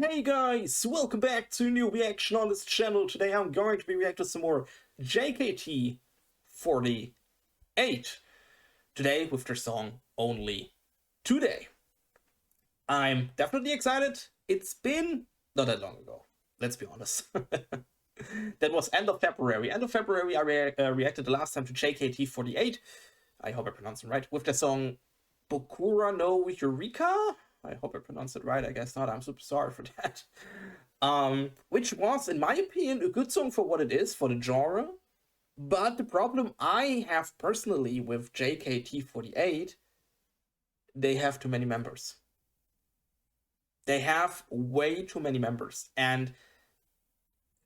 Hey guys, welcome back to a new reaction on this channel. Today I'm going to be reacting to some more JKT48. Today with their song Only Today. I'm definitely excited. It's been not that long ago, let's be honest. That was end of February. End of February I reacted the last time to JKT48. I hope I pronounced it right. With the song Bokura no Eureka. I hope I pronounced it right. I guess not. I'm super sorry for that. Which was, in my opinion, a good song for what it is, for the genre. But the problem I have personally with JKT48, they have too many members. They have way too many members. And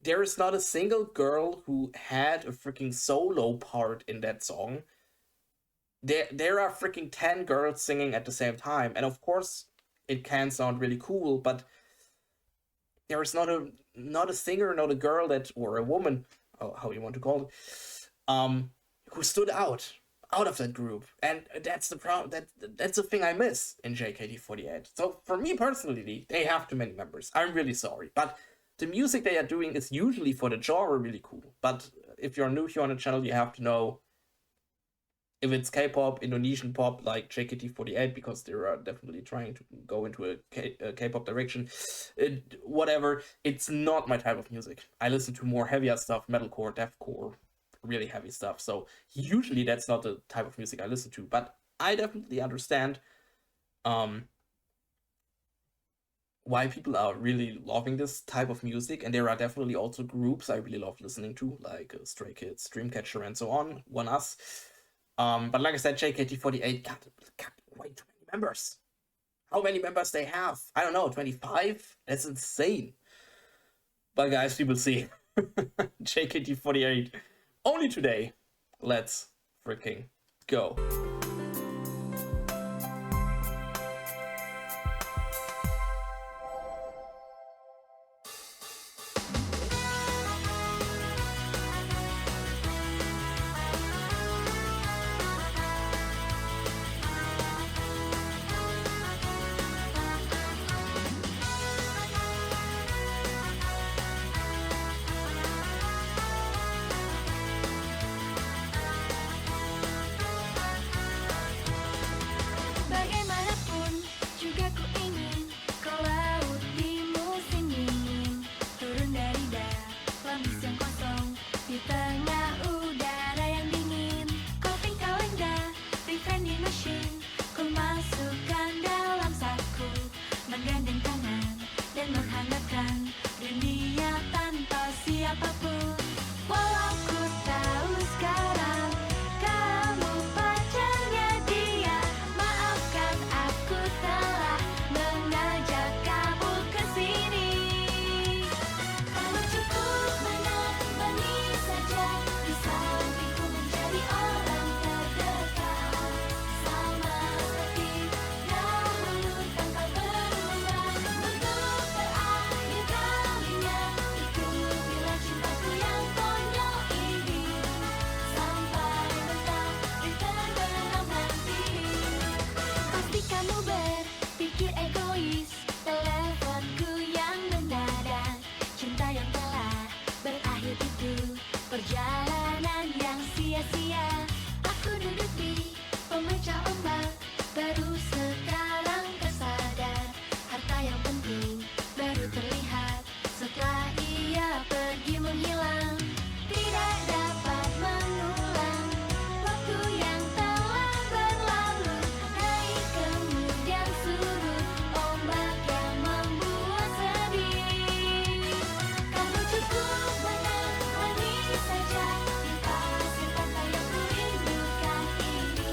there is not a single girl who had a freaking solo part in that song. There are freaking 10 girls singing at the same time. And of course, it can sound really cool, but there is not a singer, not a girl that, or a woman, how you want to call it, who stood out of that group. And that's the problem. That's the thing I miss in JKT48. So for me personally, they have too many members. I'm really sorry, but the music they are doing is usually for the genre really cool. But if you're new here on the channel, you have to know if it's K-pop, Indonesian pop, like JKT48, because they are definitely trying to go into a K-pop direction, whatever, it's not my type of music. I listen to more heavier stuff, metalcore, deathcore, really heavy stuff, so usually that's not the type of music I listen to, but I definitely understand why people are really loving this type of music, and there are definitely also groups I really love listening to, like Stray Kids, Dreamcatcher, and so on, One Us. But like I said, JKT48 got way too many members. How many members they have? I don't know, 25? That's insane. But guys, we will see. JKT48 only today. Let's freaking go. Perjalanan yang sia-sia, aku duduk di pemecah ombak. Baru sekarang tersadar, harta yang penting baru terlihat setelah ia pergi menghilang. Tidak dapat mengulang waktu yang telah berlalu. Naik kemudian surut, ombak yang membuat sedih. Kamu cukup menemani saja di pasir pantai yang kurindukan ini.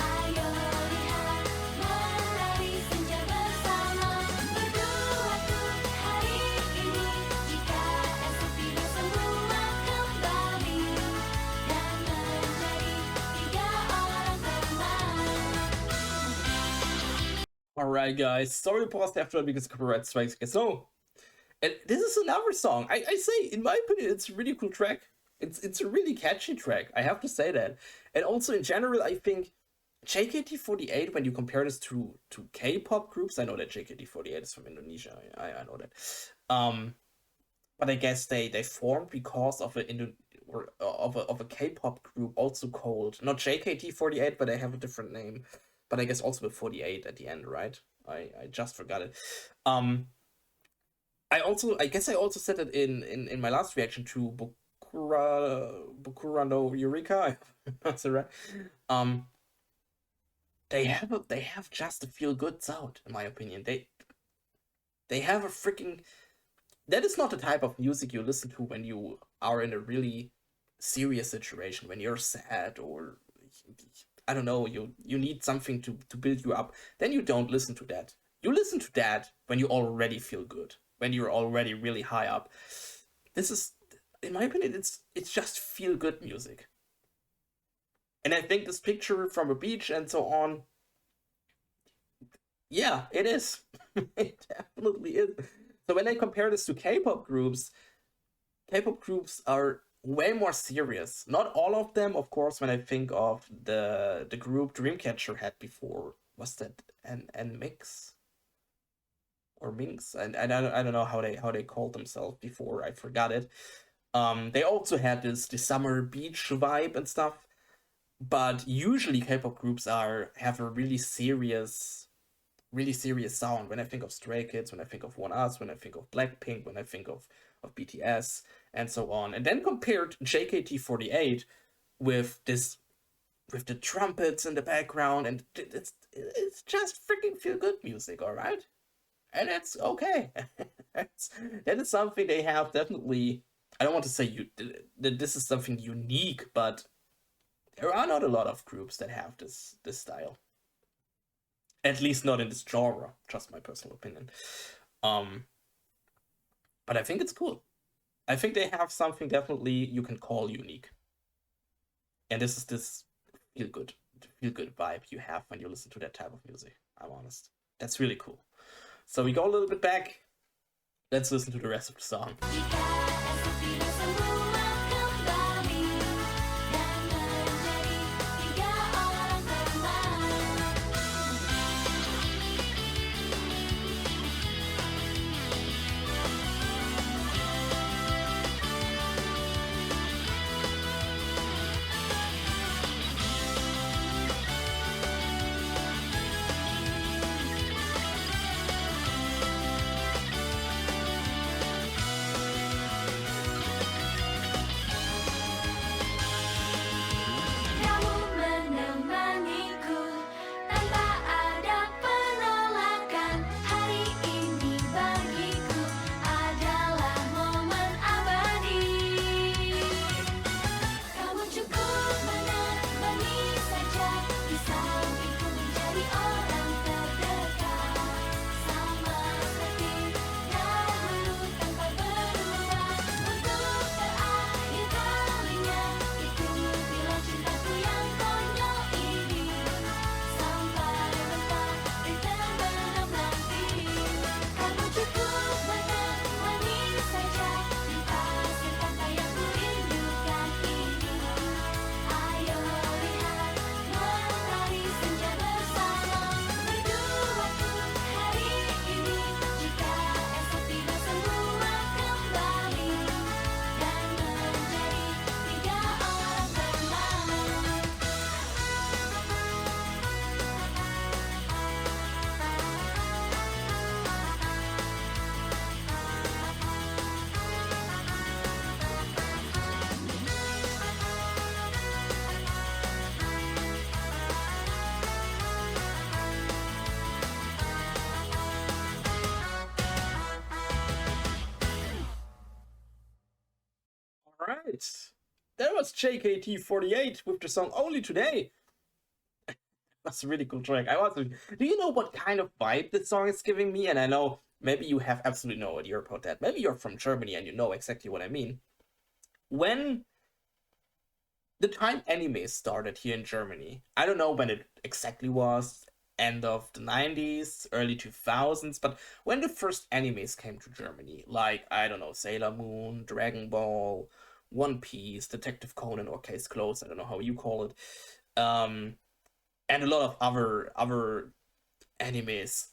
Ayo lihat menari senja bersama, berdua tuh hari ini. Jika esok tidak semua kembali dan menjadi tiga orang teman. Alright guys, sorry to pause after that because copyright strikes again. So, and this is another song. I say, in my opinion, it's a really cool track. It's a really catchy track, I have to say that. And also in general, I think JKT48, when you compare this to K-pop groups, I know that JKT48 is from Indonesia. I know that. But I guess they formed because of a K-pop group also called not JKT48, but they have a different name. But I guess also with 48 at the end, right? I just forgot it. I guess I also said it in my last reaction to Bokura no Eureka. That's right. They have just a feel good sound, in my opinion. They have a freaking that is not the type of music you listen to when you are in a really serious situation, when you're sad or I don't know, you need something to build you up. Then you don't listen to that. You listen to that when you already feel good, when you're already really high up. This is, in my opinion, it's just feel good music. And I think this picture from a beach and so on, yeah, it is. It definitely is. So when I compare this to K-pop groups are way more serious. Not all of them, of course. When I think of the group Dreamcatcher had before, was that an mix or Minx? And I don't know how they called themselves before. I forgot it. They also had this the summer beach vibe and stuff. But usually K-pop groups have a really serious sound. When I think of Stray Kids, when I think of One Us, when I think of Blackpink, when I think of BTS, and so on. And then compared JKT48 with the trumpets in the background, and it's just freaking feel good music, all right? And it's okay. That is something they have definitely. I don't want to say that this is something unique, but there are not a lot of groups that have this style. At least not in this genre, just my personal opinion. Um, but I think it's cool. I think they have something definitely you can call unique. And this is this feel good vibe you have when you listen to that type of music. I'm honest. That's really cool. So we go a little bit back. Let's listen to the rest of the song. Kamu menemaniku tanpa ada penolakan. Hari ini bagiku adalah momen abadi. Kamu cukup menemani saja di sampingku menjadi orang terdekat. Sama seperti dahulu tanpa berubah. Untuk terakhir kalinya ikutilah cintaku yang konyol ini sampai mentok di terbenam nanti. Kamu cukup menemani saja di pasir pantai yang kurindukan ini. Ayo lihat mentari senja bersama berduaku hari ini. Jika esok tiba semua kembali dan menjadi tiga orang teman. All right. That was JKT48 with the song Only Today. That's a really cool track. Do you know what kind of vibe this song is giving me? And I know maybe you have absolutely no idea about that. Maybe you're from Germany and you know exactly what I mean. When the time anime started here in Germany, I don't know when it exactly was, end of the 90s, early 2000s, but when the first animes came to Germany, like, I don't know, Sailor Moon, Dragon Ball, One Piece, Detective Conan, or Case Closed, I don't know how you call it. Um, and a lot of other animes.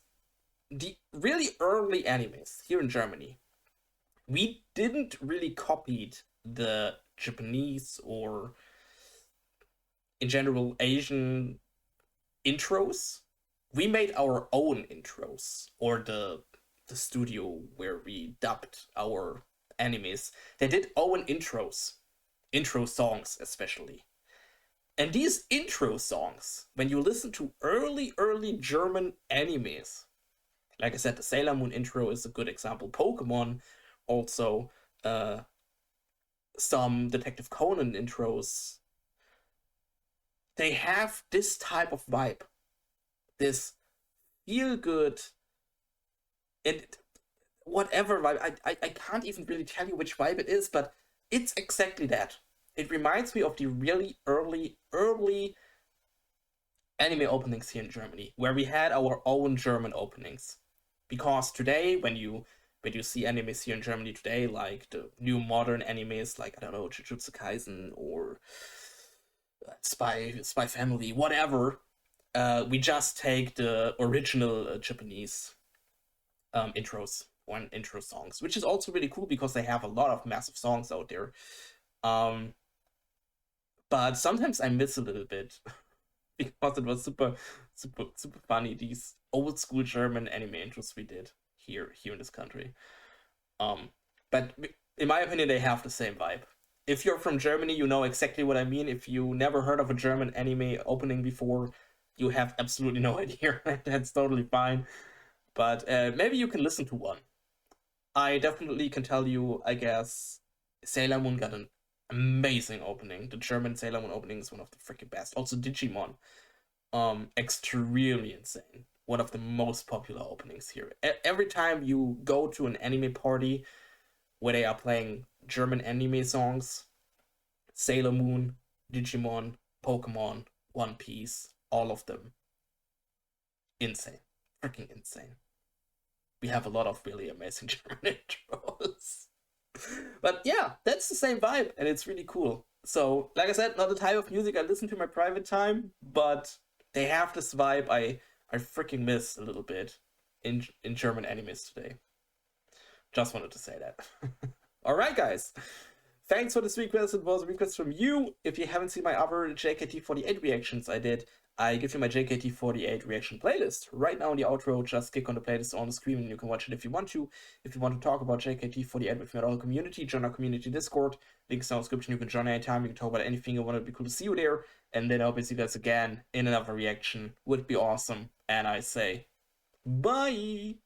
The really early animes here in Germany, we didn't really copy the Japanese or in general Asian intros. We made our own intros, or the studio where we dubbed our animes. They did own intro songs especially. And these intro songs, when you listen to early German animes, like I said, the Sailor Moon intro is a good example. Pokemon also, some Detective Conan intros, they have this type of vibe, this feel good, and whatever vibe. I can't even really tell you which vibe it is, but it's exactly that. It reminds me of the really early anime openings here in Germany, where we had our own German openings. Because today, when you see animes here in Germany today, like the new modern animes, like I don't know, Jujutsu Kaisen or Spy Family, whatever, we just take the original Japanese intros one intro songs, which is also really cool because they have a lot of massive songs out there. Um, but sometimes I miss a little bit because it was super funny, these old school German anime intros we did here in this country. Um, but in my opinion, they have the same vibe. If you're from Germany, you know exactly what I mean. If you never heard of a German anime opening before, you have absolutely no idea. That's totally fine. But maybe you can listen to one. I definitely can tell you, I guess, Sailor Moon got an amazing opening. The German Sailor Moon opening is one of the freaking best. Also Digimon, extremely insane. One of the most popular openings here. Every time you go to an anime party where they are playing German anime songs, Sailor Moon, Digimon, Pokemon, One Piece, all of them, insane. Freaking insane. We have a lot of really amazing German intros. But yeah, that's the same vibe, and it's really cool. So, like I said, not the type of music I listen to in my private time, but they have this vibe I freaking miss a little bit in German animes today. Just wanted to say that. All right, guys. Thanks for this request. It was a request from you. If you haven't seen my other JKT48 reactions I did, I give you my JKT48 reaction playlist right now in the outro. Just click on the playlist on the screen and you can watch it if you want to. If you want to talk about JKT48 with me at our community, join our community Discord. Links in the description. You can join anytime. You can talk about anything you want. It'd be cool to see you there. And then I'll see you guys again in another reaction. Would be awesome. And I say, bye.